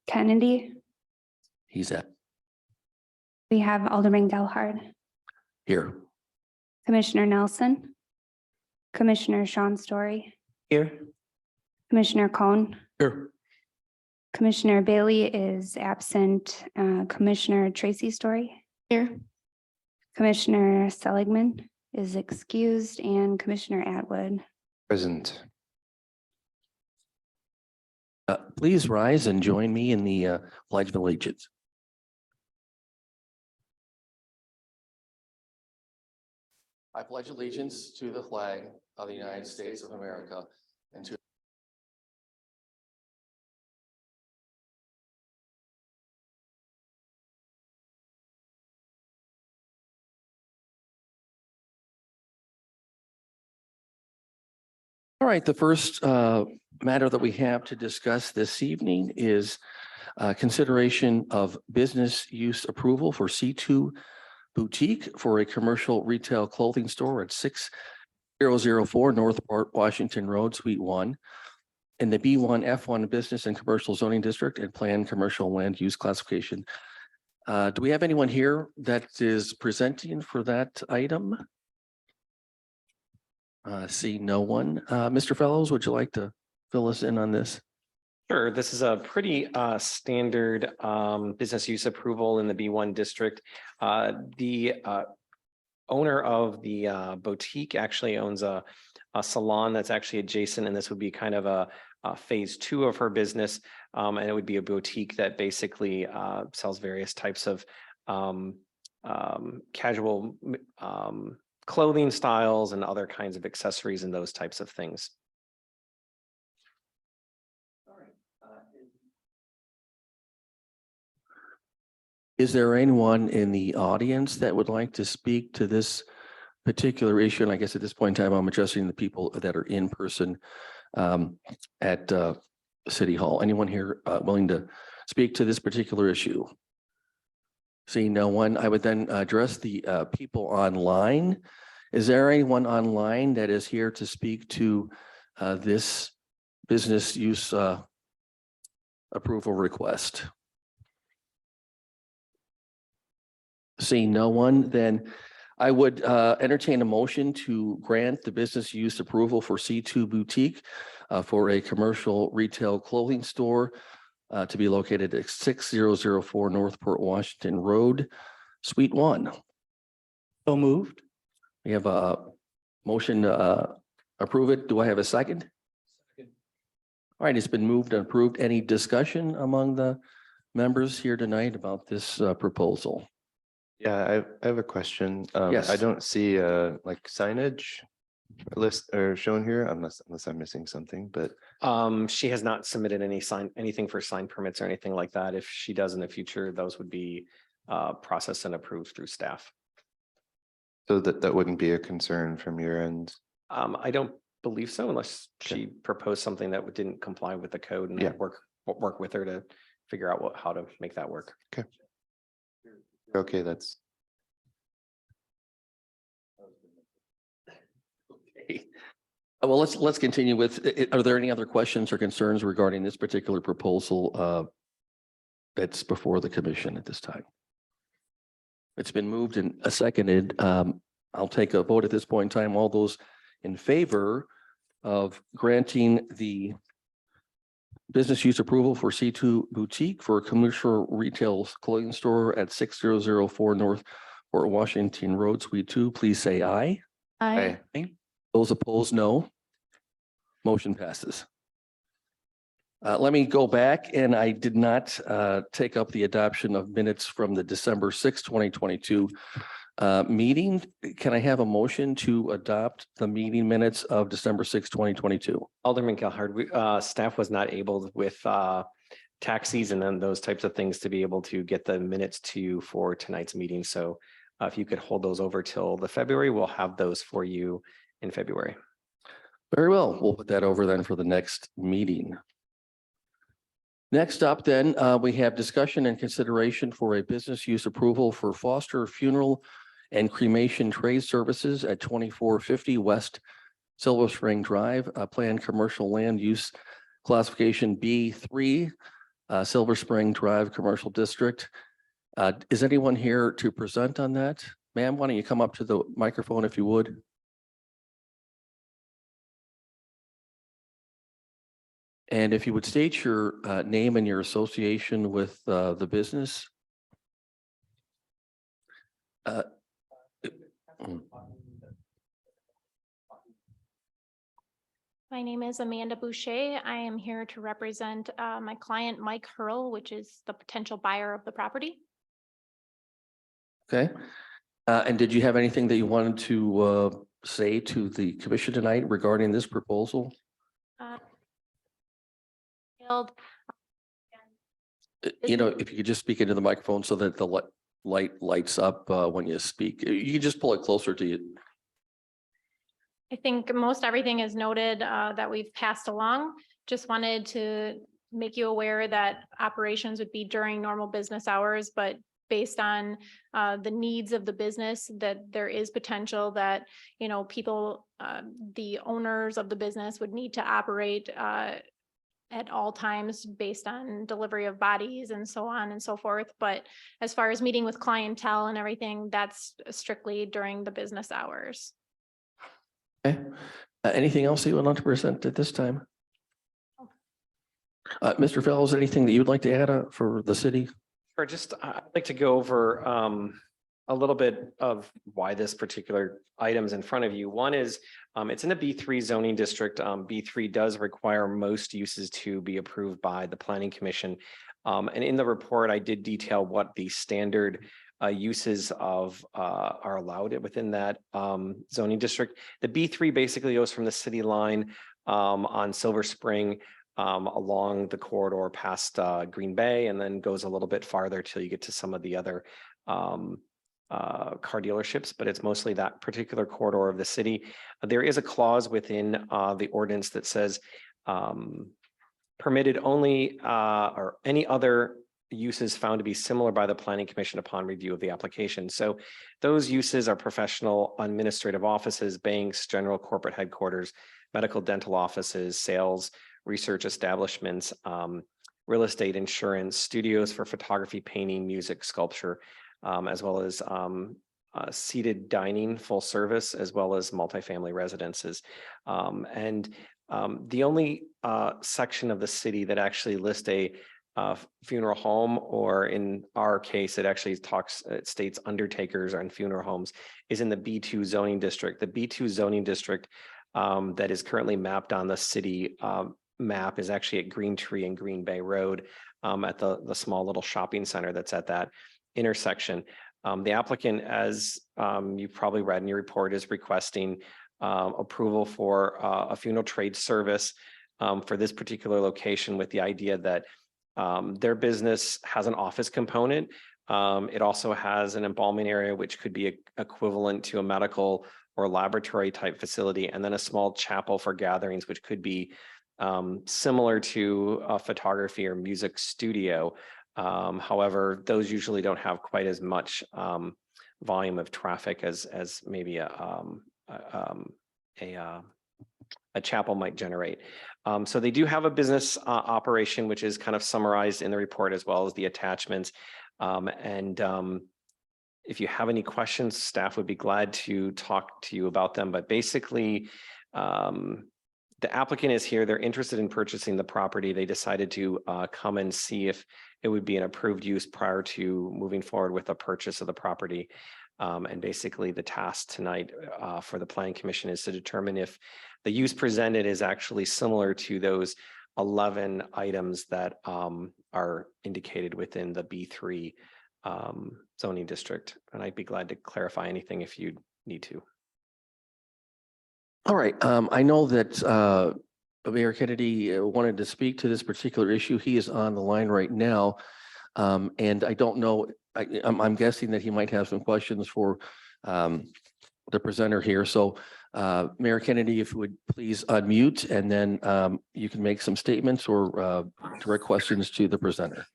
Kennedy. He's at We have Alderman Gelhard, here. Commissioner Nelson, Commissioner Sean Story, Here. Commissioner Cohn, Here. Commissioner Bailey is absent, Commissioner Tracy Story. Here. Commissioner Seligman is excused and Commissioner Atwood. Present. Please rise and join me in the Pledge of Allegiance. I pledge allegiance to the flag of the United States of America and to All right, the first matter that we have to discuss this evening is consideration of business use approval for C2 Boutique for a commercial retail clothing store at 6004 North Washington Road, Suite 1 in the B1 F1 Business and Commercial Zoning District and Planned Commercial Land Use Classification. Do we have anyone here that is presenting for that item? See no one. Mr. Fellows, would you like to fill us in on this? Sure. This is a pretty standard business use approval in the B1 district. The owner of the boutique actually owns a salon that's actually adjacent, and this would be kind of a phase 2 of her business. And it would be a boutique that basically sells various types of casual clothing styles and other kinds of accessories and those types of things. Is there anyone in the audience that would like to speak to this particular issue? And I guess at this point in time, I'm addressing the people that are in person at City Hall. Anyone here willing to speak to this particular issue? Seeing no one, I would then address the people online. Is there anyone online that is here to speak to this business use approval request? Seeing no one, then I would entertain a motion to grant the business use approval for C2 Boutique for a commercial retail clothing store to be located at 6004 Northport Washington Road, Suite 1. So moved. We have a motion to approve it. Do I have a second? Second. All right, it's been moved and approved. Any discussion among the members here tonight about this proposal? Yeah, I have a question. Yes. I don't see like signage list or shown here unless I'm missing something, but She has not submitted anything for sign permits or anything like that. If she does in the future, those would be processed and approved through staff. so that wouldn't be a concern from your end. I don't believe so, unless she proposed something that didn't comply with the code, and Yeah. I'd work with her to figure out how to make that work. Okay, that's Okay. Well, let's continue with, are there any other questions or concerns regarding this particular proposal that's before the commission at this time? It's been moved and seconded. I'll take a vote at this point in time. All those in favor of granting the business use approval for C2 Boutique for a commercial retail clothing store at 6004 North Fort Washington Road, Suite 2, please say aye. Aye. Those opposed, no. Motion passes. Let me go back, and I did not take up the adoption of minutes from the December 6, 2022 meeting. Can I have a motion to adopt the meeting minutes of December 6, 2022? Alderman Gelhard, staff was not able with tax season and those types of things to be able to get the minutes to you for tonight's meeting. So if you could hold those over till the February, we'll have those for you in February. Very well. We'll put that over then for the next meeting. Next up then, we have discussion and consideration for a business use approval for Foster Funeral and Cremation Trade Services at 2450 West Silver Spring Drive, planned commercial land use classification B3, Silver Spring Drive Commercial District. Is anyone here to present on that? Ma'am, why don't you come up to the microphone if you would? And if you would state your name and your association with the business. My name is Amanda Boucher. I am here to represent my client, Mike Hurl, which is the potential buyer of the property. Okay. And did you have anything that you wanted to say to the commission tonight regarding this proposal? Build- You know, if you could just speak into the microphone so that the light lights up when you speak. You can just pull it closer to you. I think most everything is noted that we've passed along. Just wanted to make you aware that operations would be during normal business hours, but based on the needs of the business, that there is potential that, you know, people, the owners of the business would need to operate at all times based on delivery of bodies and so on and so forth. But as far as meeting with clientele and everything, that's strictly during the business hours. Okay. Anything else that you would like to present at this time? Mr. Fellows, anything that you would like to add for the city? Or just, I'd like to go over a little bit of why this particular item's in front of you. One is, it's in a B3 zoning district. B3 does require most uses to be approved by the Planning Commission. And in the report, I did detail what the standard uses of are allowed within that zoning district. The B3 basically goes from the city line on Silver Spring along the corridor past Green Bay, and then goes a little bit farther till you get to some of the other car dealerships, but it's mostly that particular corridor of the city. There is a clause within the ordinance that says permitted only or any other uses found to be similar by the Planning Commission upon review of the application. So those uses are professional administrative offices, banks, general corporate headquarters, medical dental offices, sales, research establishments, real estate, insurance, studios for photography, painting, music, sculpture, as well as seated dining, full service, as well as multifamily residences. The only section of the city that actually lists a funeral home, or in our case, it states undertakers and funeral homes, is in the B2 zoning district. The B2 zoning district that is currently mapped on the city map is actually at Green Tree and Green Bay Road at the small little shopping center that's at that intersection. The applicant, as you've probably read in your report, is requesting approval for a funeral trade service for this particular location, with the idea that their business has an office component. It also has an embalming area, which could be equivalent to a medical or laboratory type facility, and then a small chapel for gatherings, which could be similar to a photography or music studio. However, those usually don't have quite as much volume of traffic as maybe a chapel might generate. So they do have a business operation, which is kind of summarized in the report, as well as the attachments. If you have any questions, staff would be glad to talk to you about them. But basically, the applicant is here. They're interested in purchasing the property. They decided to come and see if it would be an approved use prior to moving forward with the purchase of the property. And basically the task tonight for the Planning Commission is to determine if the use presented is actually similar to those 11 items that are indicated within the B3 zoning district. And I'd be glad to clarify anything if you need to. All right. I know that Mayor Kennedy wanted to speak to this particular issue. He is on the line right now. And I don't know, I'm guessing that he might have some questions for the presenter here. So Mayor Kennedy, if you would please unmute, and then you can make some statements or direct questions to the presenter.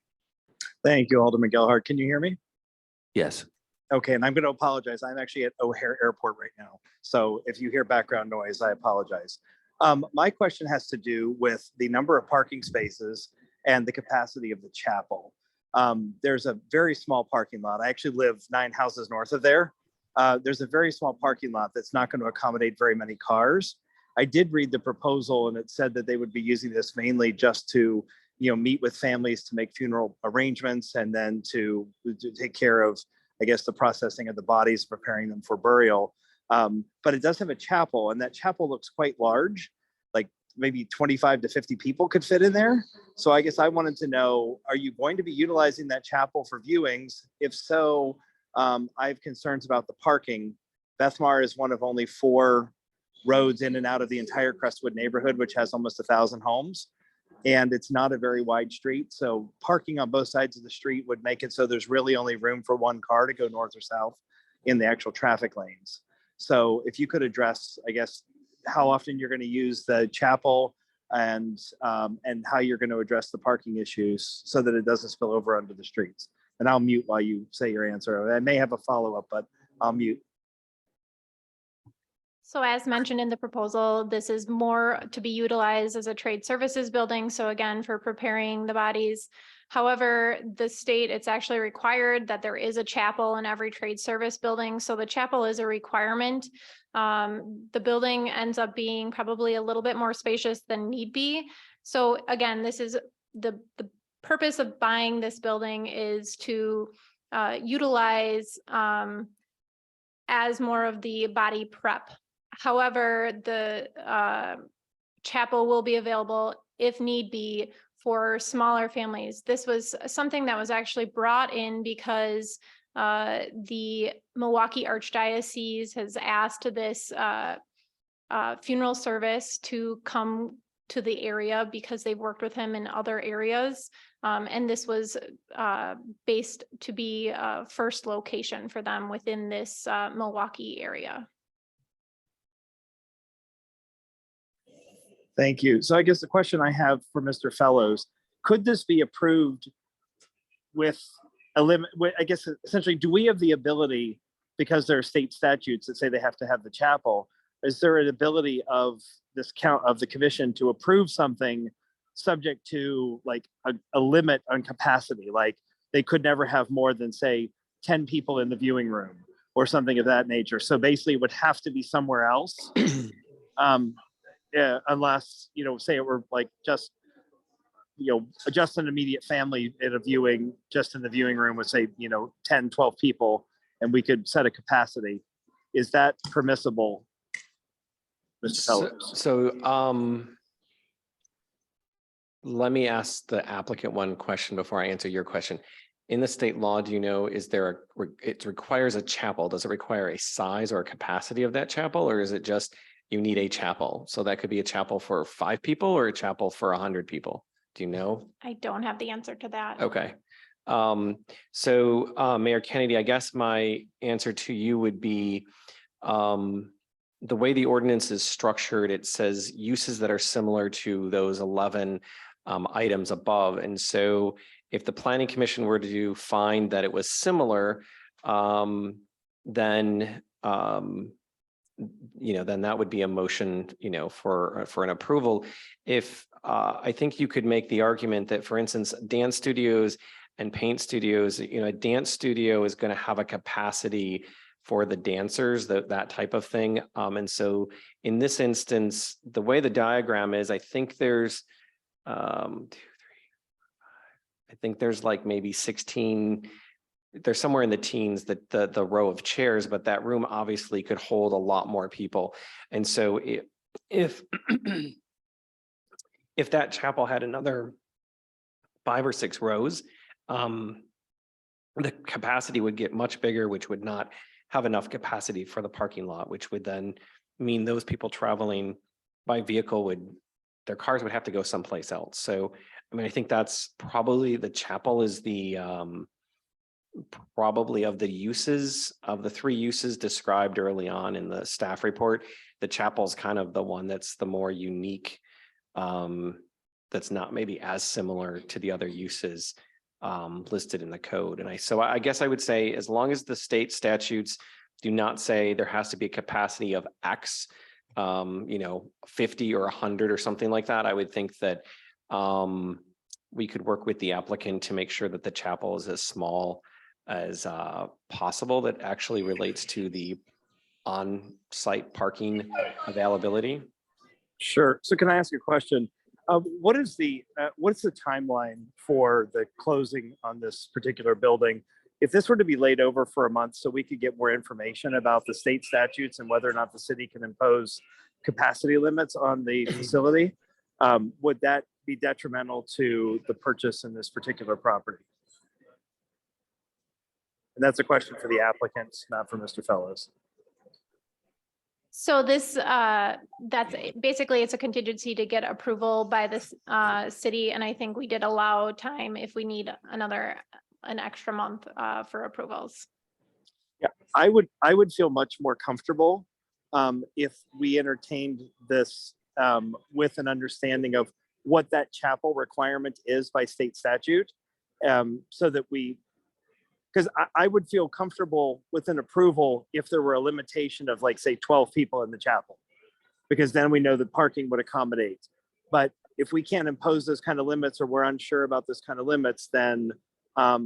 Thank you, Alderman Gelhardt. Can you hear me? Yes. Okay, and I'm going to apologize. I'm actually at O'Hare Airport right now. So if you hear background noise, I apologize. My question has to do with the number of parking spaces and the capacity of the chapel. There's a very small parking lot. I actually live 9 houses north of there. There's a very small parking lot that's not going to accommodate very many cars. I did read the proposal, and it said that they would be using this mainly just to, meet with families to make funeral arrangements, and then to take care of, I guess, the processing of the bodies, preparing them for burial. But it does have a chapel, and that chapel looks quite large, like maybe 25 to 50 people could fit in there. So I guess I wanted to know, are you going to be utilizing that chapel for viewings? If so, I have concerns about the parking. Bethmar is one of only 4 roads in and out of the entire Crestwood neighborhood, which has almost 1,000 homes. And it's not a very wide street. So parking on both sides of the street would make it so there's really only room for 1 car to go north or south in the actual traffic lanes. So if you could address, I guess, how often you're going to use the chapel, and how you're going to address the parking issues so that it doesn't spill over onto the streets. And I'll mute while you say your answer. I may have a follow-up, but I'll mute. So as mentioned in the proposal, this is more to be utilized as a trade services building. So again, for preparing the bodies. However, the state, it's actually required that there is a chapel in every trade service building. So the chapel is a requirement. The building ends up being probably a little bit more spacious than need be. So again, this is the purpose of buying this building is to utilize as more of the body prep. However, the chapel will be available if need be for smaller families. This was something that was actually brought in because the Milwaukee Archdiocese has asked this funeral service to come to the area because they've worked with him in other areas. And this was based to be a first location for them within this Milwaukee area. Thank you. So I guess the question I have for Mr. Fellows, could this be approved with a limit? I guess essentially, do we have the ability, because there are state statutes that say they have to have the chapel, is there an ability of this count of the commission to approve something subject to like a limit on capacity? Like they could never have more than, say, 10 people in the viewing room or something of that nature. So basically it would have to be somewhere else. Yeah, unless, say it were like just an immediate family in a viewing, just in the viewing room with, say, 10, 12 people, and we could set a capacity. Is that permissible, Mr. Fellows? So let me ask the applicant one question before I answer your question. In the state law, do you know, it requires a chapel? Does it require a size or a capacity of that chapel, or is it just you need a chapel? So that could be a chapel for 5 people or a chapel for 100 people. Do you know? I don't have the answer to that. Okay. So Mayor Kennedy, I guess my answer to you would be the way the ordinance is structured, it says uses that are similar to those 11 items above. And so if the Planning Commission were to find that it was similar, then then that would be a motion, for an approval. If I think you could make the argument that, for instance, dance studios and paint studios, a dance studio is going to have a capacity for the dancers, that type of thing. And so in this instance, the way the diagram is, I think there's 2, 3, 4, 5. I think there's like maybe 16. There's somewhere in the teens that the row of chairs, but that room obviously could hold a lot more people. And so if that chapel had another 5 or 6 rows, the capacity would get much bigger, which would not have enough capacity for the parking lot, which would then mean those people traveling by vehicle their cars would have to go someplace else. So, I think that's probably the chapel is the probably of the uses of the 3 uses described early on in the staff report, the chapel is kind of the one that's the more unique, that's not maybe as similar to the other uses listed in the code. And so I guess I would say, as long as the state statutes do not say there has to be a capacity of X, 50 or 100 or something like that, I would think that we could work with the applicant to make sure that the chapel is as small as possible that actually relates to the on-site parking availability. Sure. So can I ask a question? What's the timeline for the closing on this particular building? If this were to be laid over for a month so we could get more information about the state statutes and whether or not the city can impose capacity limits on the facility, would that be detrimental to the purchase in this particular property? And that's a question for the applicants, not for Mr. Fellows. So this, that's basically, it's a contingency to get approval by this city. And I think we did allow time if we need an extra month for approvals. Yeah, I would feel much more comfortable if we entertained this with an understanding of what that chapel requirement is by state statute, so that because I would feel comfortable with an approval if there were a limitation of, like, say 12 people in the chapel, because then we know that parking would accommodate. But if we can't impose those kind of limits, or we're unsure about this kind of limits, then I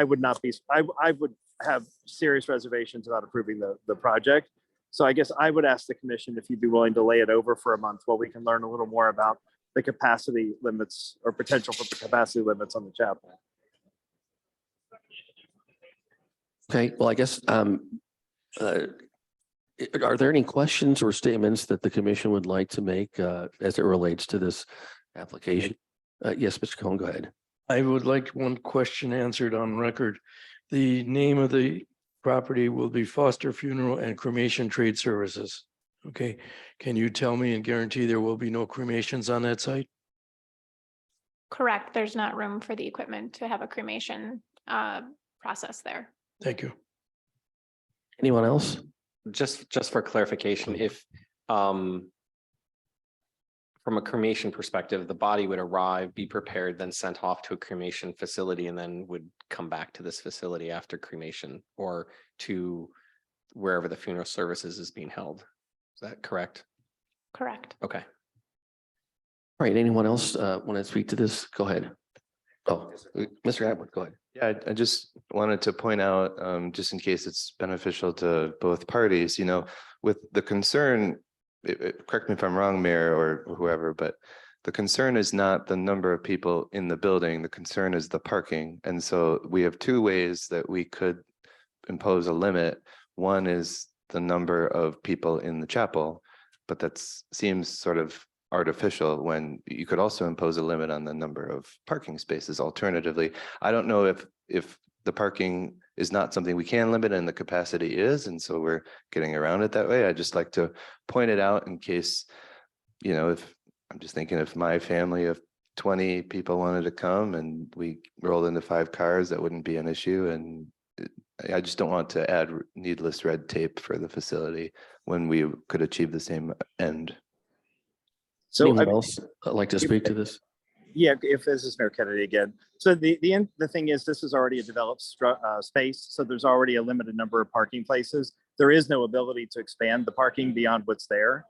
would not be, I would have serious reservations about approving the project. So I guess I would ask the commission if you'd be willing to lay it over for a month while we can learn a little more about the capacity limits or potential for capacity limits on the chapel. Okay, well, I guess, are there any questions or statements that the commission would like to make as it relates to this application? Yes, Mr. Cohen, go ahead. I would like one question answered on record. The name of the property will be Foster Funeral and Cremation Trade Services. Okay, can you tell me and guarantee there will be no cremations on that site? Correct. There's not room for the equipment to have a cremation process there. Thank you. Anyone else? Just for clarification, if from a cremation perspective, the body would arrive, be prepared, then sent off to a cremation facility, and then would come back to this facility after cremation or to wherever the funeral services is being held. Is that correct? Correct. Okay. All right, anyone else want to speak to this? Go ahead. Oh, Mr. Atwood, go ahead. Yeah, I just wanted to point out, just in case it's beneficial to both parties, with the concern, correct me if I'm wrong, Mayor, or whoever, but the concern is not the number of people in the building. The concern is the parking. And so we have two ways that we could impose a limit. One is the number of people in the chapel, but that seems sort of artificial when you could also impose a limit on the number of parking spaces. Alternatively, I don't know if the parking is not something we can limit and the capacity is, and so we're getting around it that way. I just like to point it out in case, if I'm just thinking if my family of 20 people wanted to come and we rolled into 5 cars, that wouldn't be an issue. And I just don't want to add needless red tape for the facility when we could achieve the same end. So Anyone else like to speak to this? yeah, if this is Mayor Kennedy again. So the thing is, this is already a developed space, so there's already a limited number of parking places. There is no ability to expand the parking beyond what's there.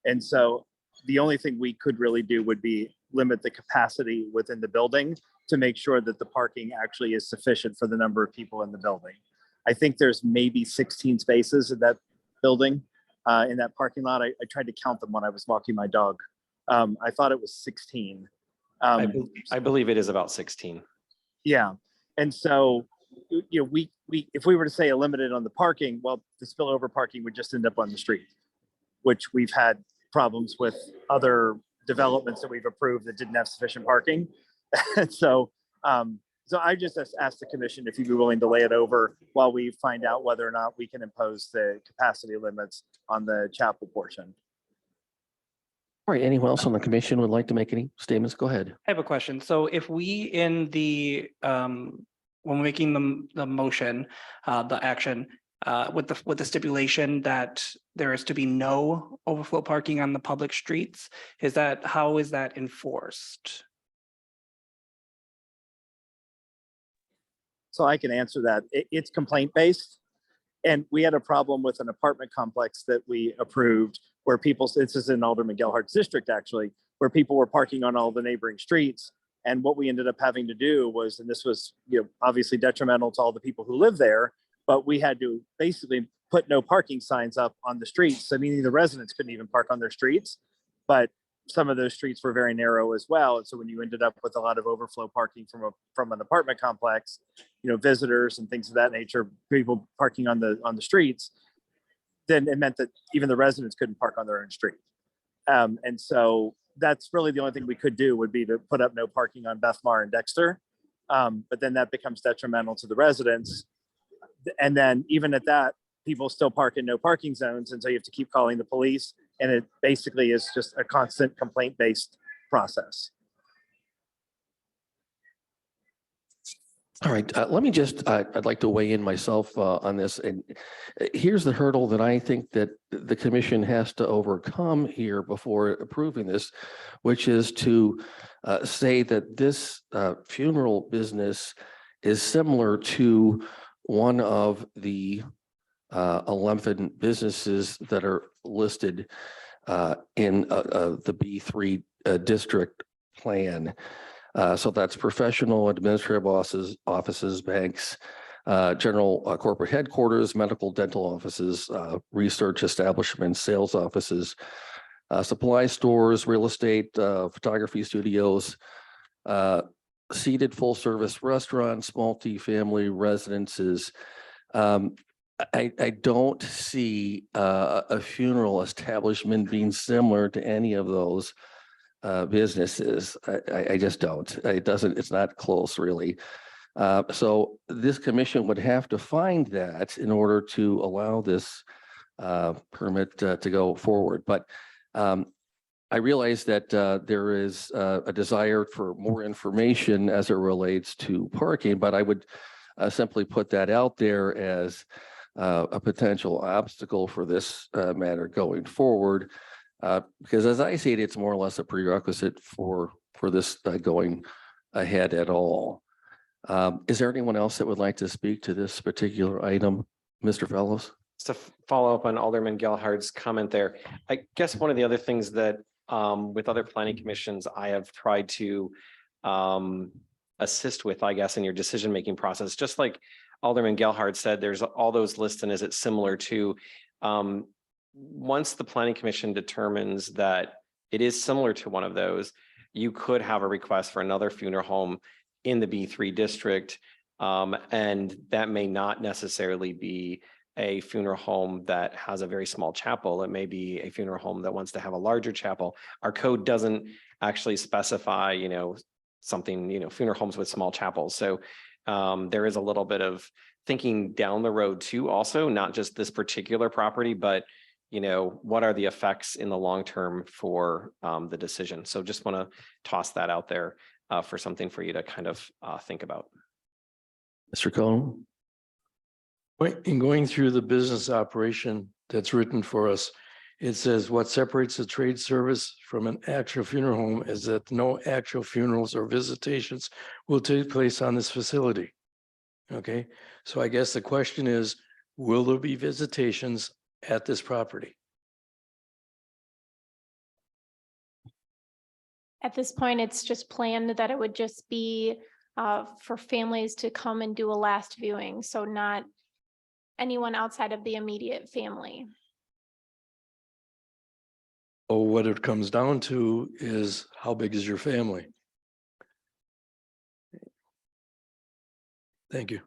And so the only thing we could really do would be limit the capacity within the building to make sure that the parking actually is sufficient for the number of people in the building. I think there's maybe 16 spaces in that building, in that parking lot. I tried to count them when I was walking my dog. I thought it was 16. I believe it is about 16. Yeah. And so, we if we were to say a limited on the parking, well, the spillover parking would just end up on the street, which we've had problems with other developments that we've approved that didn't have sufficient parking. So I just asked the commission if you'd be willing to lay it over while we find out whether or not we can impose the capacity limits on the chapel portion. All right, anyone else on the commission would like to make any statements? Go ahead. I have a question. So if we in the, when we're making the motion, the action, with the stipulation that there is to be no overflow parking on the public streets, how is that enforced? So I can answer that. It's complaint-based. And we had a problem with an apartment complex that we approved where this is in Alderman Gelhart's district, actually, where people were parking on all the neighboring streets. And what we ended up having to do was, and this was, obviously detrimental to all the people who live there, but we had to basically put no parking signs up on the streets. So meaning the residents couldn't even park on their streets, but some of those streets were very narrow as well. And so when you ended up with a lot of overflow parking from an apartment complex, visitors and things of that nature, people parking on the streets, then it meant that even the residents couldn't park on their own street. And so that's really the only thing we could do would be to put up no parking on Bethmar and Dexter. But then that becomes detrimental to the residents. And then even at that, people still park in no parking zones. And so you have to keep calling the police. And it basically is just a constant complaint-based process. All right, let me just, I'd like to weigh in myself on this. And here's the hurdle that I think that the commission has to overcome here before approving this, which is to say that this funeral business is similar to one of the 11 businesses that are listed in the B3 district plan. So that's professional, administrative offices, banks, general corporate headquarters, medical, dental offices, research establishments, sales offices, supply stores, real estate, photography studios, seated full service restaurants, multi-family residences. I don't see a funeral establishment being similar to any of those businesses. I just don't. It's not close really. So this commission would have to find that in order to allow this permit to go forward. But I realize that there is a desire for more information as it relates to parking, but I would simply put that out there as a potential obstacle for this matter going forward. Because as I see it, it's more or less a prerequisite for this going ahead at all. Is there anyone else that would like to speak to this particular item? Mr. Fellows? Just to follow up on Alderman Gelhardt's comment there, I guess one of the other things that with other planning commissions, I have tried to assist with, I guess, in your decision-making process, just like Alderman Gelhardt said, there's all those lists, and is it similar to once the planning commission determines that it is similar to one of those, you could have a request for another funeral home in the B3 district. And that may not necessarily be a funeral home that has a very small chapel. It may be a funeral home that wants to have a larger chapel. Our code doesn't actually specify, something, funeral homes with small chapels. So there is a little bit of thinking down the road too, also, not just this particular property, but what are the effects in the long term for the decision? So just want to toss that out there for something for you to kind of think about. Mr. Cohen? In going through the business operation that's written for us, it says what separates a trade service from an actual funeral home is that no actual funerals or visitations will take place on this facility. Okay, so I guess the question is, will there be visitations at this property? At this point, it's just planned that it would just be for families to come and do a last viewing, so not anyone outside of the immediate family. Oh, what it comes down to is how big is your family? Thank you.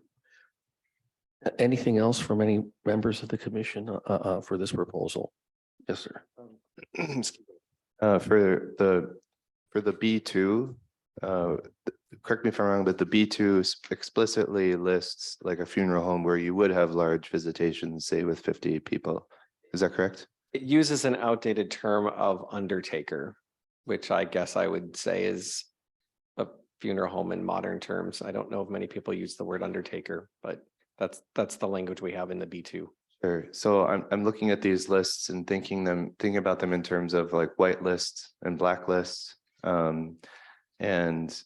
Anything else from any members of the commission for this proposal? Yes, sir. For the B2, correct me if I'm wrong, but the B2 explicitly lists like a funeral home where you would have large visitations, say with 50 people. Is that correct? It uses an outdated term of undertaker, which I guess I would say is a funeral home in modern terms. I don't know if many people use the word undertaker, but that's the language we have in the B2. Sure. So I'm looking at these lists and thinking about them in terms of like white lists and black lists. And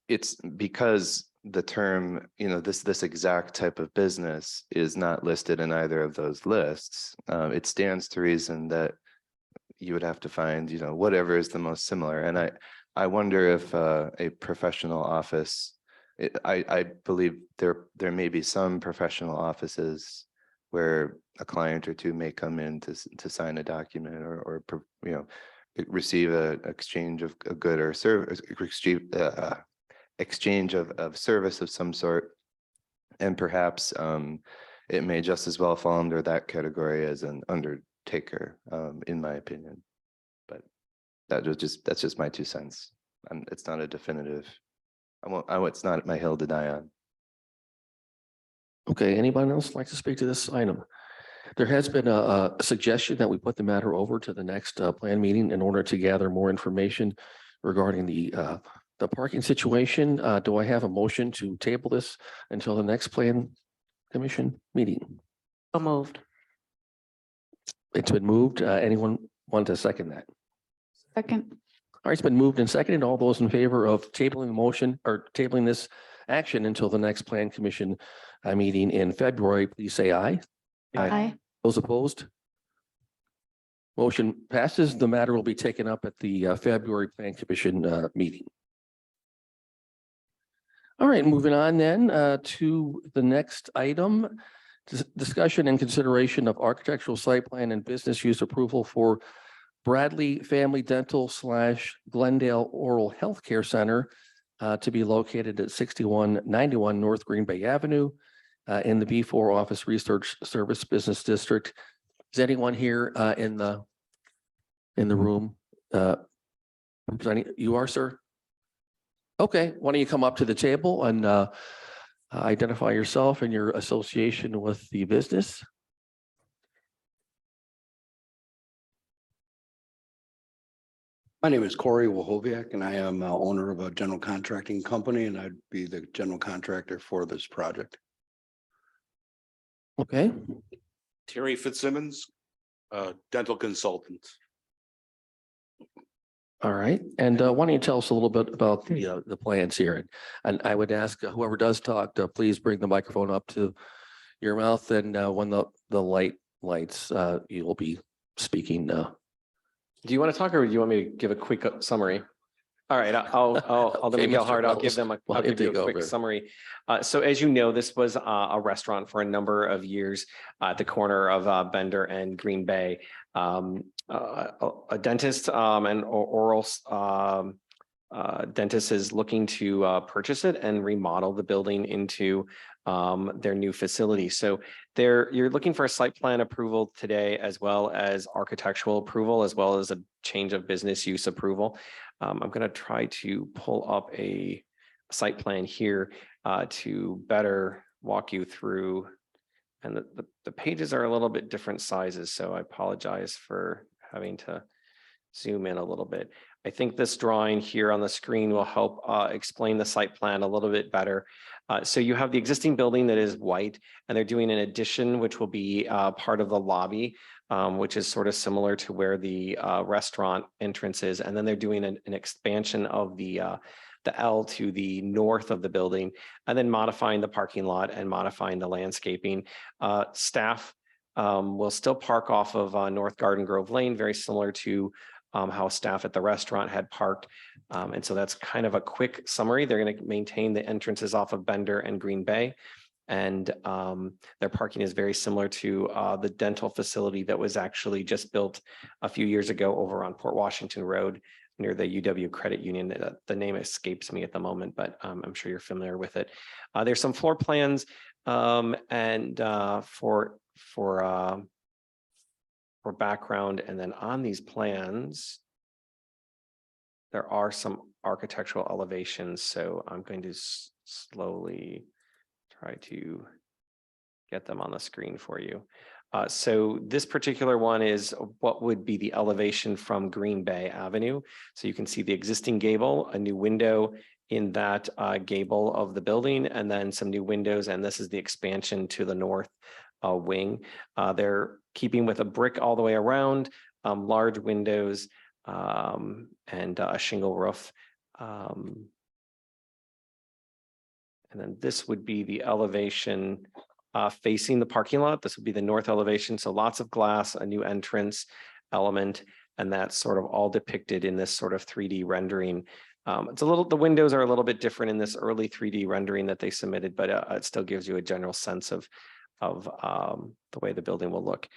it's because the term, this exact type of business is not listed in either of those lists. It stands to reason that you would have to find, whatever is the most similar. And I wonder if a professional office, I believe there may be some professional offices where a client or two may come in to sign a document or receive an exchange of a good or service, exchange of service of some sort. And perhaps it may just as well fall under that category as an undertaker, in my opinion. But that's just my 2 cents. And it's not a definitive. It's not my hill to die on. Okay, anybody else like to speak to this item? There has been a suggestion that we put the matter over to the next plan meeting in order to gather more information regarding the parking situation. Do I have a motion to table this until the next plan commission meeting? So moved. It's been moved. Anyone want to second that? Second. All right, it's been moved and seconded. All those in favor of tabling the motion or tabling this action until the next plan commission meeting in February, please say aye. Aye. Those opposed? Motion passes. The matter will be taken up at the February Plan Commission meeting. All right, moving on then to the next item. Discussion and consideration of architectural site plan and business use approval for Bradley Family Dental / Glendale Oral Health Care Center to be located at 6191 North Green Bay Avenue in the B4 Office Research Service Business District. Is anyone here in the room? You are, sir? Okay, why don't you come up to the table and identify yourself and your association with the business? My name is Corey Wahoviak, and I am owner of a general contracting company, and I'd be the general contractor for this project. Okay, Terry Fitzsimmons, dental consultant. all right. And why don't you tell us a little bit about the plans here? And I would ask whoever does talk to please bring the microphone up to your mouth, and when the lights, you will be speaking. Do you want to talk or do you want me to give a quick summary? All right, I'll Okay, Miguel Mr. Hart, I'll Wells, give them we'll I'll give you take a quick over. summary. So as you know, this was a restaurant for a number of years at the corner of Bender and Green Bay. A dentist and oral dentist is looking to purchase it and remodel the building into their new facility. So you're looking for a site plan approval today, as well as architectural approval, as well as a change of business use approval. I'm going to try to pull up a site plan here to better walk you through. And the pages are a little bit different sizes, so I apologize for having to zoom in a little bit. I think this drawing here on the screen will help explain the site plan a little bit better. So you have the existing building that is white, and they're doing an addition, which will be part of the lobby, which is sort of similar to where the restaurant entrance is. And then they're doing an expansion of the L to the north of the building, and then modifying the parking lot and modifying the landscaping. Staff will still park off of North Garden Grove Lane, very similar to how staff at the restaurant had parked. And so that's kind of a quick summary. They're going to maintain the entrances off of Bender and Green Bay. And their parking is very similar to the dental facility that was actually just built a few years ago over on Port Washington Road near the UW Credit Union. The name escapes me at the moment, but I'm sure you're familiar with it. There's some floor plans and for background, and then on these plans, there are some architectural elevations. So I'm going to slowly try to get them on the screen for you. So this particular one is what would be the elevation from Green Bay Avenue. So you can see the existing gable, a new window in that gable of the building, and then some new windows. And this is the expansion to the north wing. They're keeping with a brick all the way around, large windows, and a shingle roof. And then this would be the elevation facing the parking lot. This would be the north elevation. So lots of glass, a new entrance element, And that's sort of all depicted in this sort of 3D rendering. It's a little, the windows are a little bit different in this early 3D rendering that they submitted, but it still gives you a general sense of the way the building will look.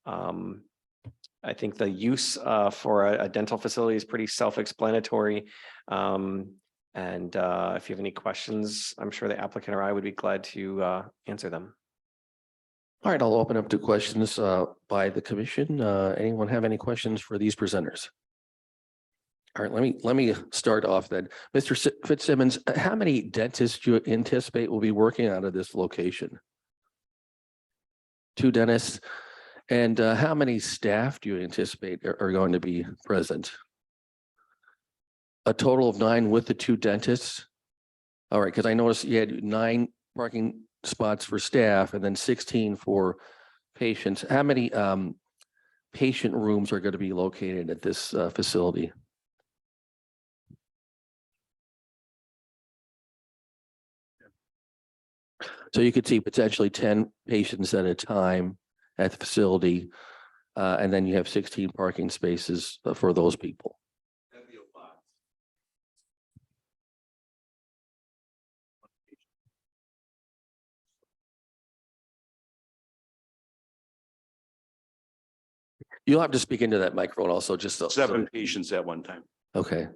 I think the use for a dental facility is pretty self-explanatory. And if you have any questions, I'm sure the applicant or I would be glad to answer them. All right, I'll open up to questions by the commission. Anyone have any questions for these presenters? All right, let me start off then. Mr. Fitzsimmons, how many dentists do you anticipate will be working out of this location? 2 dentists. And how many staff do you anticipate are going to be present? A total of 9 with the 2 dentists? All right, because I noticed you had 9 parking spots for staff and then 16 for patients. How many patient rooms are going to be located at this facility? So you could see potentially 10 patients at a time at the facility, and then you have 16 parking spaces for those people. You'll have to speak into that microphone also, just so. 7 patients at one time. Okay.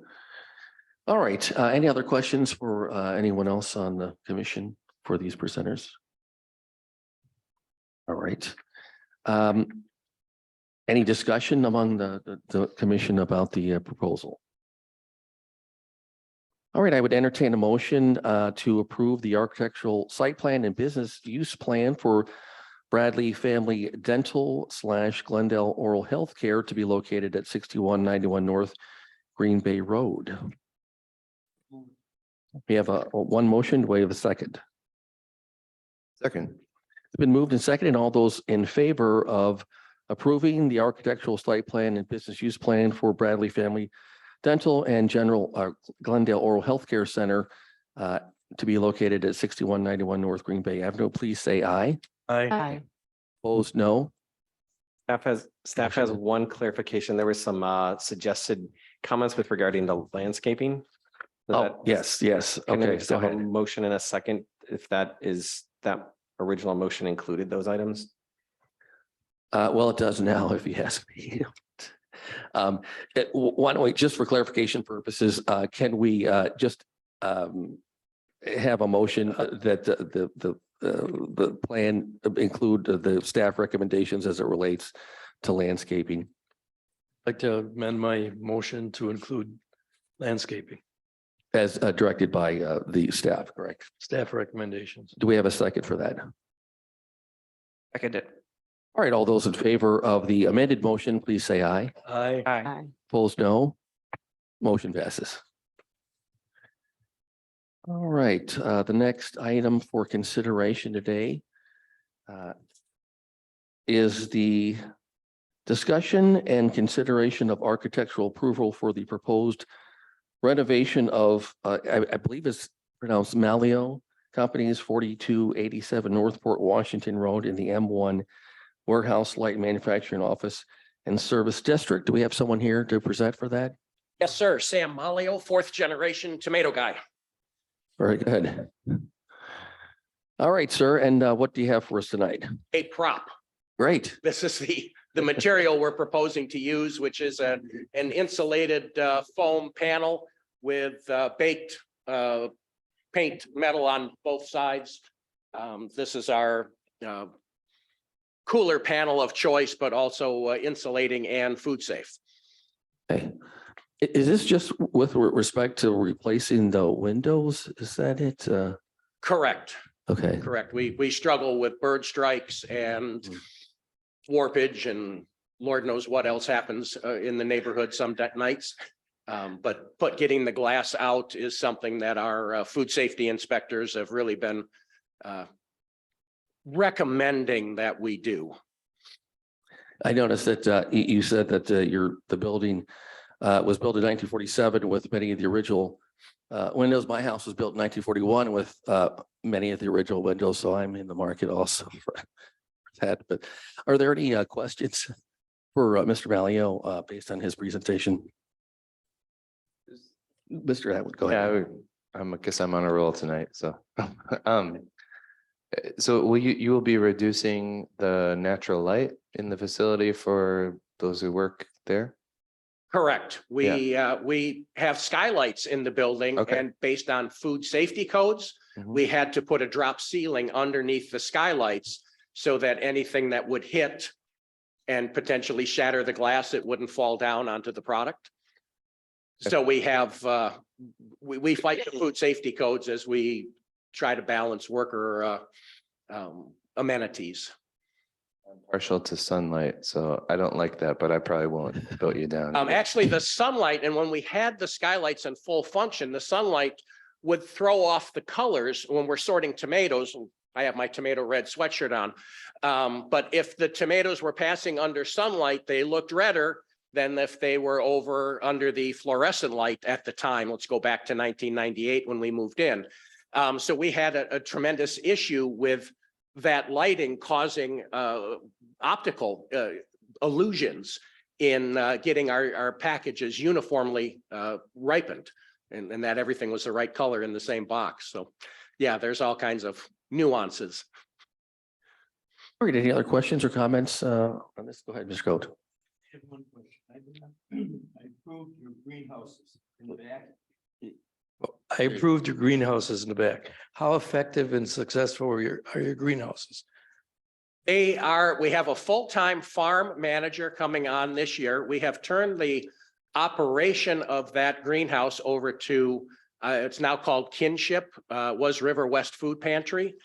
All right. Any other questions for anyone else on the commission for these presenters? All right. Any discussion among the commission about the proposal? All right, I would entertain a motion to approve the architectural site plan and business use plan for Bradley Family Dental / Glendale Oral Health Care to be located at 6191 North Green Bay Road. We have one motion. Do we have a second? Second. It's been moved and seconded. All those in favor of approving the architectural site plan and business use plan for Bradley Family Dental and Glendale Oral Health Care Center to be located at 6191 North Green Bay Avenue, please say aye. Aye. Opposed, no. Staff has one clarification. There was some suggested comments with regarding the landscaping. Oh, yes. Can Okay, we just go have a ahead. motion in a second, if that original motion included those items? Well, it does now, if you ask me. Why don't we, just for clarification purposes, can we just have a motion that the plan include the staff recommendations as it relates to landscaping? I'd like to amend my motion to include landscaping, As directed by the staff, correct? staff recommendations. Do we have a second for that? Seconded. All right, all those in favor of the amended motion, please say aye. Aye. Aye. Opposed, no. Motion passes. All right, the next item for consideration today is the discussion and consideration of architectural approval for the proposed renovation of, I believe it's pronounced Malio Companies, 4287 Northport, Washington Road in the M1 Warehouse Light Manufacturing Office and Service District. Do we have someone here to present for that? Yes, sir. Sam Malio, 4th generation tomato guy. Very good. All right, sir. And what do you have for us tonight? A prop. Great. This is the material we're proposing to use, which is an insulated foam panel with baked paint metal on both sides. This is our cooler panel of choice, but also insulating and food safe. Okay. Is this just with respect to replacing the windows? Is that it? Correct. Okay. Correct. We struggle with bird strikes and warpage and Lord knows what else happens in the neighborhood some nights. But getting the glass out is something that our food safety inspectors have really been recommending that we do. I noticed that you said that the building was built in 1947 with many of the original windows. My house was built in 1941 with many of the original windows, so I'm in the market also for that. But are there any questions for Mr. Malio, based on his presentation. Mr. Atwood, go ahead. I guess I'm on a roll tonight, so. So you will be reducing the natural light in the facility for those who work there? Correct. We have skylights in the building, Okay. and based on food safety codes, Mhm. we had to put a drop ceiling underneath the skylights so that anything that would hit and potentially shatter the glass, it wouldn't fall down onto the product. So we have, we fight the food safety codes as we try to balance worker amenities. I'm partial to sunlight, so I don't like that, but I probably won't vote you down. Actually, the sunlight, and when we had the skylights in full function, the sunlight would throw off the colors when we're sorting tomatoes. I have my tomato red sweatshirt on. But if the tomatoes were passing under sunlight, they looked redder than if they were over under the fluorescent light at the time. Let's go back to 1998 when we moved in. So we had a tremendous issue with that lighting causing optical illusions in getting our packages uniformly ripened, and that everything was the right color in the same box. So yeah, there's all kinds of nuances. All right, any other questions or comments on this? Go ahead, Mr. Coat. I have one question. I approved your greenhouses in the back. I approved your greenhouses in the back. How effective and successful are your greenhouses? We have a full-time farm manager coming on this year. We have turned the operation of that greenhouse over to, it's now called Kinship, was River West Food Pantry.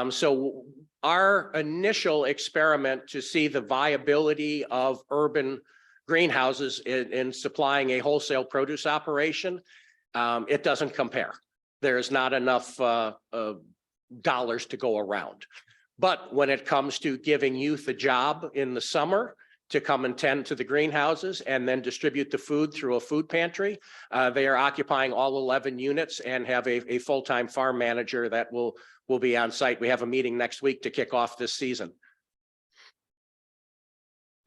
So our initial experiment to see the viability of urban greenhouses in supplying a wholesale produce operation, it doesn't compare. There's not enough dollars to go around. But when it comes to giving youth a job in the summer to come and tend to the greenhouses and then distribute the food through a food pantry, they are occupying all 11 units and have a full-time farm manager that will be on site. We have a meeting next week to kick off this season.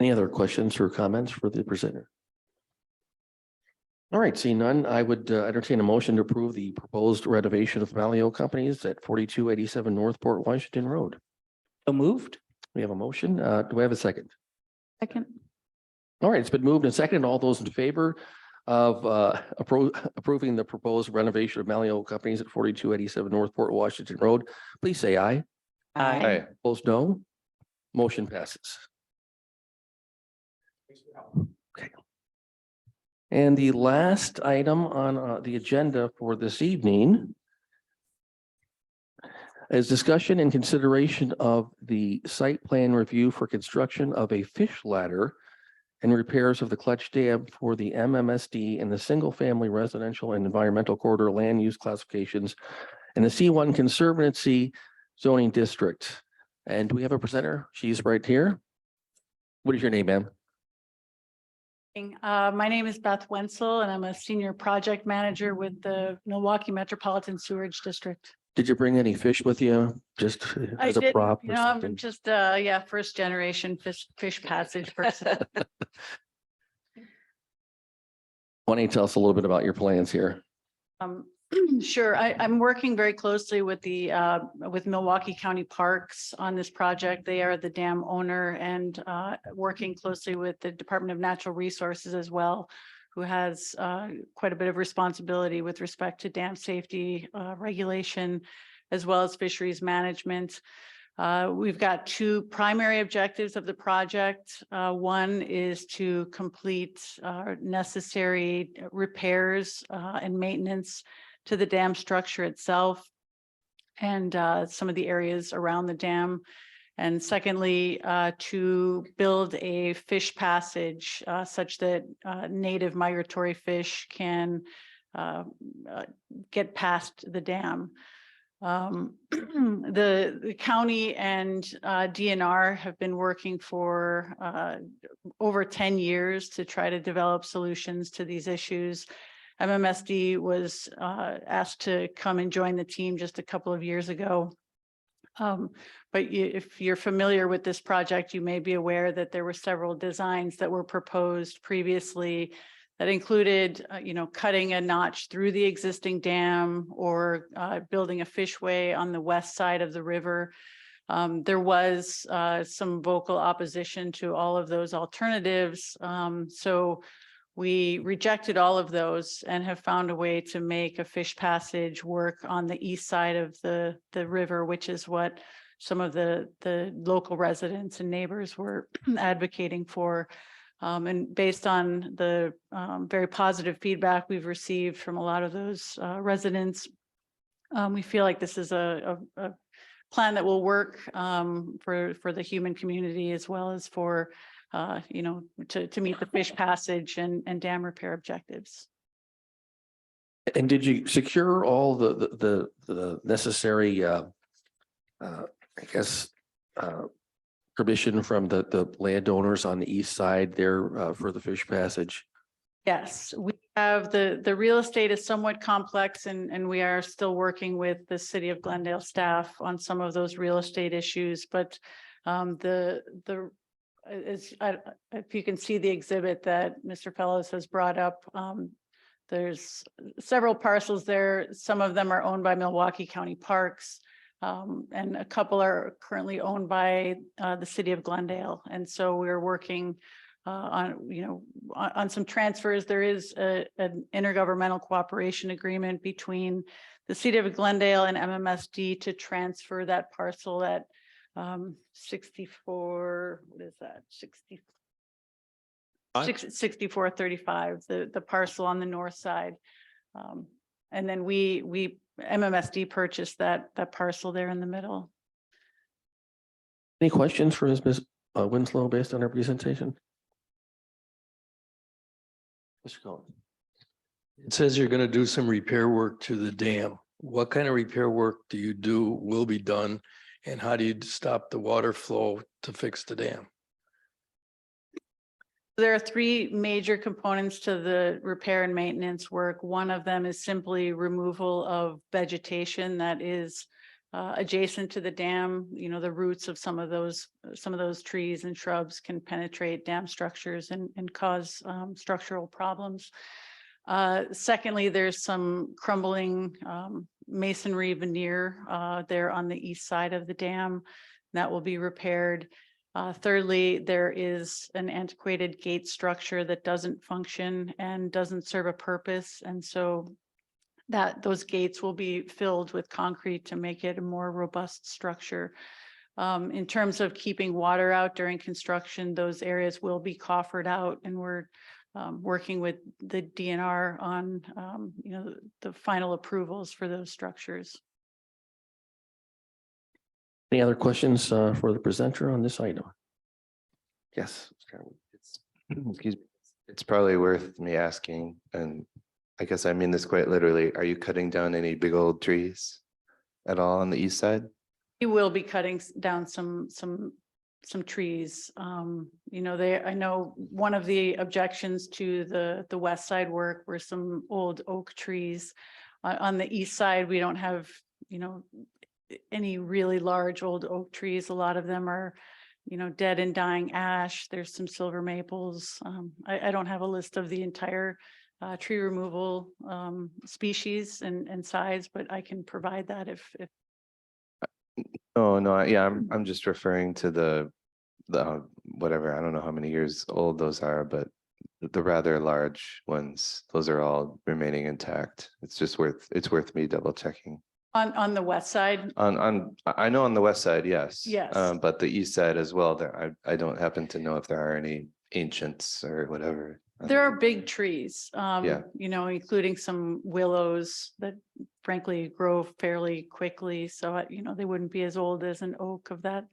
Any other questions or comments for the presenter? All right, seeing none, I would entertain a motion to approve the proposed renovation of Malio Companies at 4287 Northport Washington Road. So moved. We have a motion. Do we have a second? Second. All right, it's been moved and seconded. All those in favor of approving the proposed renovation of Malio Companies at 4287 Northport Washington Road, please say aye. Hi. Opposed, no. Motion passes. Okay. And the last item on the agenda for this evening is discussion and consideration of the site plan review for construction of a fish ladder and repairs of the Clutch Dam for the MMSD and the single-family residential and environmental corridor land use classifications in the C1 Conservancy zoning district. And do we have a presenter? She's right here. What is your name, ma'am? My name is Beth Wenzel, and I'm a senior project manager with the Milwaukee Metropolitan Sewerage District. Did you bring any fish with you? Just I as a did, prop? you or know, I'm something? just, yeah, first generation fish passage person. Why don't you tell us a little bit about your plans here? Sure, I'm working very closely with with Milwaukee County Parks on this project. They are the dam owner, and working closely with the Department of Natural Resources as well, who has quite a bit of responsibility with respect to dam safety regulation, as well as fisheries management. We've got two primary objectives of the project. One is to complete necessary repairs and maintenance to the dam structure itself and some of the areas around the dam. And secondly, to build a fish passage such that native migratory fish can get past the dam. The county and DNR have been working for over 10 years to try to develop solutions to these issues. MMSD was asked to come and join the team just a couple of years ago. But if you're familiar with this project, you may be aware that there were several designs that were proposed previously that included, cutting a notch through the existing dam or building a fishway on the west side of the river. There was some vocal opposition to all of those alternatives. So we rejected all of those and have found a way to make a fish passage work on the east side of the river, which is what some of the local residents and neighbors were advocating for. And based on the very positive feedback we've received from a lot of those residents, we feel like this is a plan that will work for the human community as well as for to meet the fish passage and dam repair objectives. And did you secure all the necessary, permission from the landowners on the east side there for the fish passage? Yes, we have the real estate is somewhat complex and we are still working with the City of Glendale staff on some of those real estate issues, but if you can see the exhibit that Mr. Fellows has brought up, there's several parcels there. Some of them are owned by Milwaukee County Parks, and a couple are currently owned by the City of Glendale. And so we're working on some transfers. There is an intergovernmental cooperation agreement between the City of Glendale and MMSD to transfer that parcel at 64, what is that? 6435, the parcel on the north side. And then we MMSD purchased that parcel there in the middle. Any questions for Ms. Winslow based on her presentation? Mr. Cohen. It says you're going to do some repair work to the dam. What kind of repair work will be done? And how do you stop the water flow to fix the dam? There are three major components to the repair and maintenance work. One of them is simply removal of vegetation that is adjacent to the dam. The roots of some of those trees and shrubs can penetrate dam structures and cause structural problems. Secondly, there's some crumbling masonry veneer there on the east side of the dam that will be repaired. Thirdly, there is an antiquated gate structure that doesn't function and doesn't serve a purpose. And so those gates will be filled with concrete to make it a more robust structure. In terms of keeping water out during construction, those areas will be coffered out, and we're working with the DNR on the final approvals for those structures. Any other questions for the presenter on this item? Yes. Excuse me. It's probably worth me asking, and I guess I mean this quite literally. Are you cutting down any big old trees at all on the east side? We will be cutting down some trees. I know one of the objections to the west side work were some old oak trees. On the east side, we don't have, any really large old oak trees. A lot of them are, dead and dying ash. There's some silver maples. I don't have a list of the entire tree removal species and size, but I can provide that if. Oh, no, yeah, I'm just referring to the whatever, I don't know how many years old those are, but the rather large ones, those are all remaining intact. It's worth me double checking. On the west side? I know on the west side, yes. Yes. But the east side as well, there, I don't happen to know if there are any ancients or whatever. There are big trees, Yeah. Including some willows that frankly grow fairly quickly. So, they wouldn't be as old as an oak of that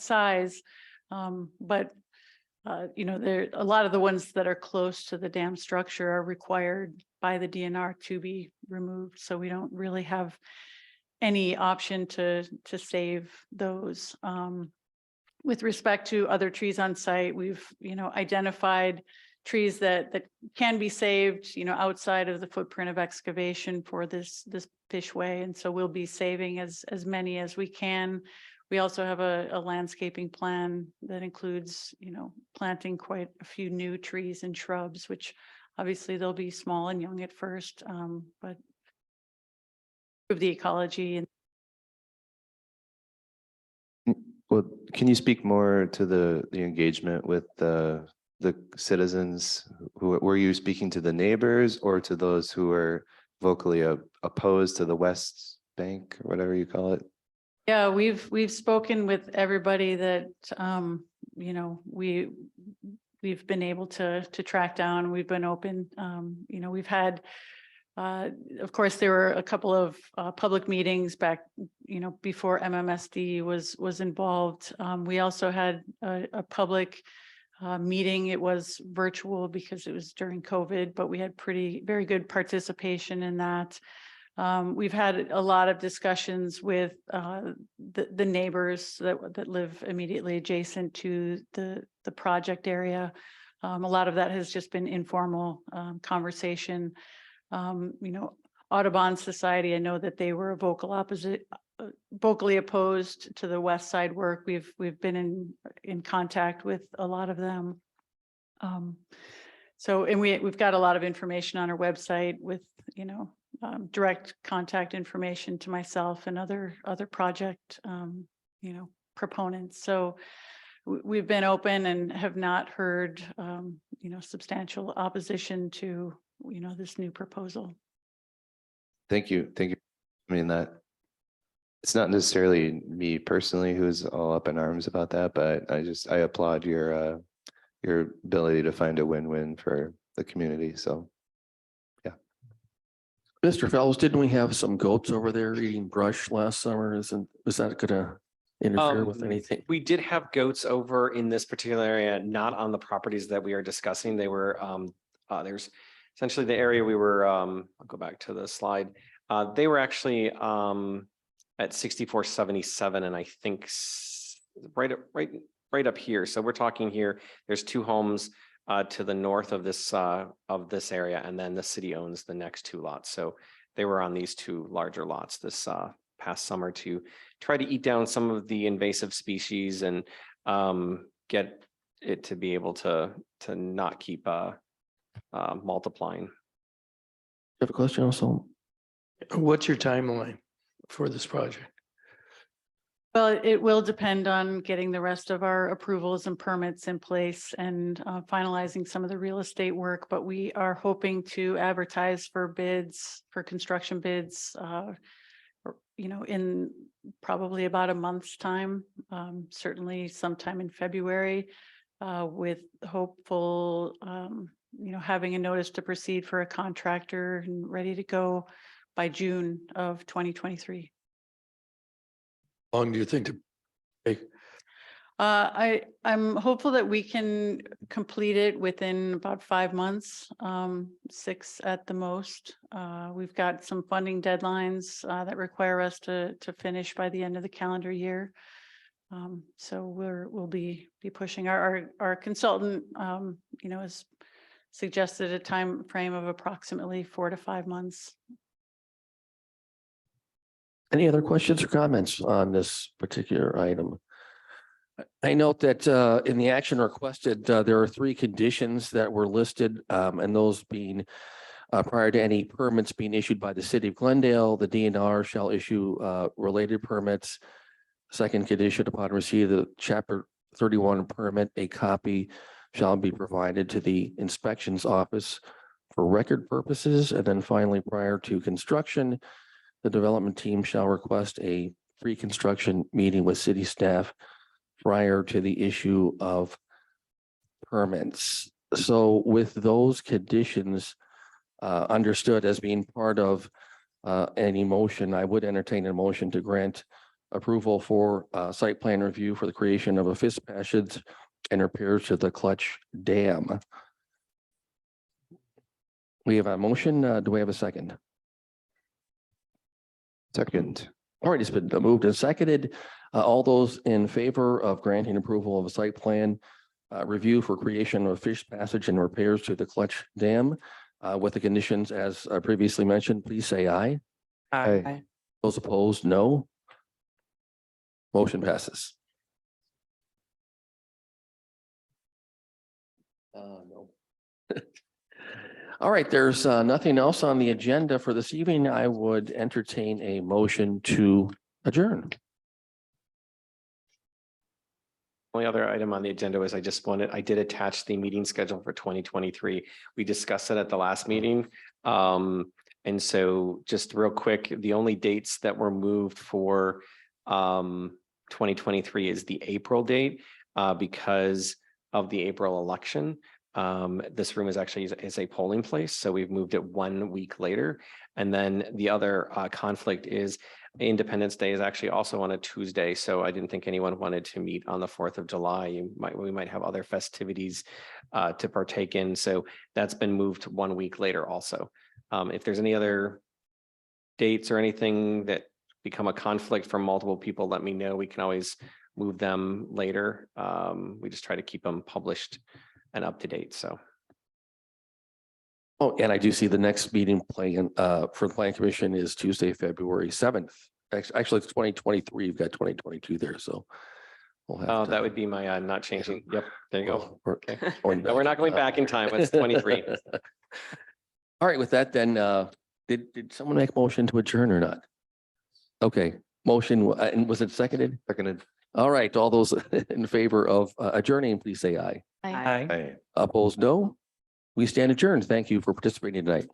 size. But there a lot of the ones that are close to the dam structure are required by the DNR to be removed. So we don't really have any option to save those. With respect to other trees on site, we've identified trees that can be saved, you know, outside of the footprint of excavation for this fishway. And so we'll be saving as many as we can. We also have a landscaping plan that includes, you know, planting quite a few new trees and shrubs, which obviously they'll be small and young at first, but improve the ecology. And Well, can you speak more to the engagement with the citizens? Who were you speaking to, the neighbors or to those who are vocally opposed to the West Bank or whatever you call it? yeah, we've spoken with everybody that, you know, we've been able to track down. We've been open. You know, we've had, of course, there were a couple of public meetings back, you know, before MMSD was involved. We also had a public meeting. It was virtual because it was during COVID, but we had very good participation in that. We've had a lot of discussions with the neighbors that live immediately adjacent to the project area. A lot of that has just been informal conversation. You know, Audubon Society, I know that they were vocally opposed to the West Side work. We've been in contact with a lot of them. So, and we've got a lot of information on our website with, you know, direct contact information to myself and other project, you know, proponents. So we've been open and have not heard, you know, substantial opposition to, you know, this new proposal. Thank you. Thank you. I mean, that it's not necessarily me personally who's all up in arms about that, but I applaud your ability to find a win-win for the community. So, yeah. Mr. Fellows, didn't we have some goats over there eating brush last summer? Was that gonna interfere with anything? We did have goats over in this particular area, not on the properties that we are discussing. They were, there's essentially the area we were, I'll go back to the slide. They were actually at 6477, and I think right up here. So we're talking here, there's two homes to the north of this area, and then the city owns the next two lots. So they were on these two larger lots this past summer to try to eat down some of the invasive species and get it to be able to not keep multiplying. You have a question also? What's your timeline for this project? Well, it will depend on getting the rest of our approvals and permits in place and finalizing some of the real estate work, but we are hoping to advertise for bids, for construction bids, you know, in probably about a month's time, certainly sometime in February, with hopeful, you know, having a notice to proceed for a contractor and ready to go by June of 2023. How long do you think to take? I'm hopeful that we can complete it within about 5 months, 6 at the most. We've got some funding deadlines that require us to finish by the end of the calendar year. So we'll be pushing. Our consultant, you know, has suggested a time frame of approximately 4 to 5 months. Any other questions or comments on this particular item? I note that in the action requested, there are 3 conditions that were listed, and those being prior to any permits being issued by the city of Glendale, the DNR shall issue related permits. Second condition, upon receipt of the Chapter 31 permit, a copy shall be provided to the inspections office for record purposes. And then finally, prior to construction, the development team shall request a pre-construction meeting with city staff prior to the issue of permits. So with those conditions understood as being part of any motion, I would entertain a motion to grant approval for site plan review for the creation of a fish passage and repairs to the Clutch Dam. We have a motion. Do we have a second? Second. All right, it's been moved and seconded. All those in favor of granting approval of a site plan review for creation of fish passage and repairs to the Clutch Dam with the conditions as previously mentioned, please say aye. Aye. Those opposed, no. Motion passes. No. All right, there's nothing else on the agenda for this evening. I would entertain a motion to adjourn. Only other item on the agenda was I did attach the meeting schedule for 2023. We discussed it at the last meeting. And so just real quick, the only dates that were moved for 2023 is the April date because of the April election. This room is actually is a polling place, so we've moved it 1 week later. And then the other conflict is Independence Day is actually also on a Tuesday, so I didn't think anyone wanted to meet on the 4th of July. We might have other festivities to partake in, so that's been moved 1 week later also. If there's any other dates or anything that become a conflict for multiple people, let me know. We can always move them later. We just try to keep them published and up to date, so. Oh, and I do see the next meeting plan for the Plan Commission is Tuesday, February 7th. Actually, it's 2023. You've got 2022 there, so. We'll have Oh, to- that would be my not changing. Yep, there you go. well, we're Okay. going No, we're not going back in time. It's 23. All right, with that then, did someone make a motion to adjourn or not? Okay, motion, and was it seconded? Seconded. All right, all those in favor of adjourning, please say aye. Aye. Aye. Opposed, no. We stand adjourned. Thank you for participating tonight.